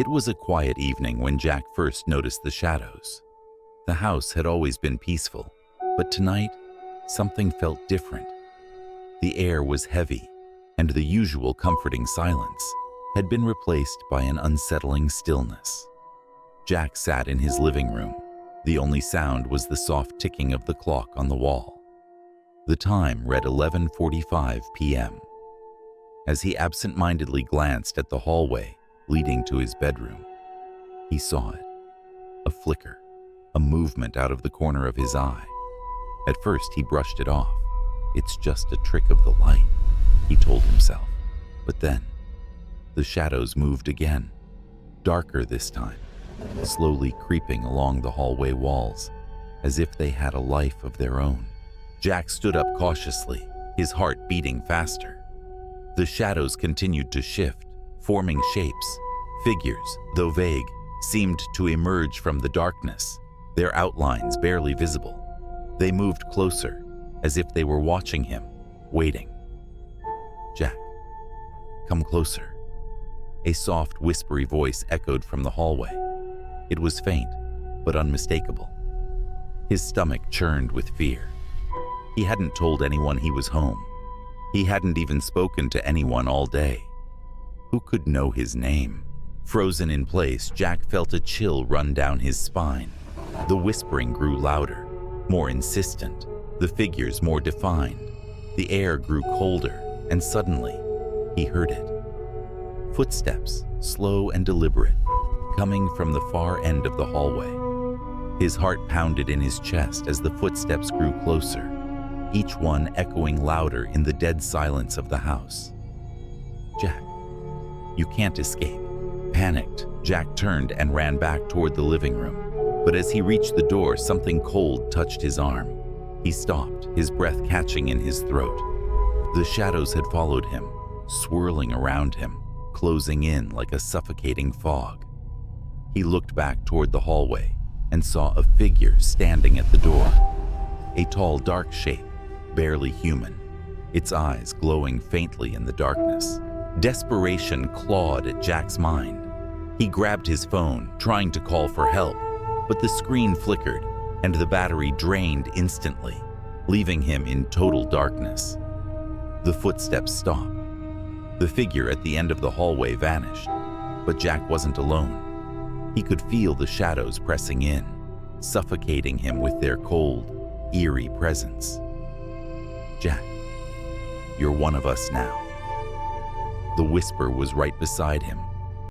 It was a quiet evening when Jack first noticed the shadows. The house had always been peaceful, but tonight, something felt different. The air was heavy, and the usual comforting silence had been replaced by an unsettling stillness. Jack sat in his living room. The only sound was the soft ticking of the clock on the wall. The time read 11:45 p.m. As he absent-mindedly glanced at the hallway leading to his bedroom, he saw it. A flicker, a movement out of the corner of his eye. At first, he brushed it off. "It's just a trick of the light," he told himself. But then, the shadows moved again, darker this time, slowly creeping along the hallway walls, as if they had a life of their own. Jack stood up cautiously, his heart beating faster. The shadows continued to shift, forming shapes. Figures, though vague, seemed to emerge from the darkness, their outlines barely visible. They moved closer, as if they were watching him, waiting. "Jack, come closer." A soft, whispery voice echoed from the hallway. It was faint, but unmistakable. His stomach churned with fear. He hadn't told anyone he was home. He hadn't even spoken to anyone all day. Who could know his name? Frozen in place, Jack felt a chill run down his spine. The whispering grew louder, more insistent, the figures more defined. The air grew colder, and suddenly, he heard it. Footsteps, slow and deliberate, coming from the far end of the hallway. His heart pounded in his chest as the footsteps grew closer, each one echoing louder in the dead silence of the house. "Jack, you can't escape." Panicked, Jack turned and ran back toward the living room. But as he reached the door, something cold touched his arm. He stopped, his breath catching in his throat. The shadows had followed him, swirling around him, closing in like a suffocating fog. He looked back toward the hallway and saw a figure standing at the door. A tall, dark shape, barely human, its eyes glowing faintly in the darkness. Desperation clawed at Jack's mind. He grabbed his phone, trying to call for help, but the screen flickered and the battery drained instantly, leaving him in total darkness. The footsteps stopped. The figure at the end of the hallway vanished, but Jack wasn't alone. He could feel the shadows pressing in, suffocating him with their cold, eerie presence. "Jack, you're one of us now." The whisper was right beside him,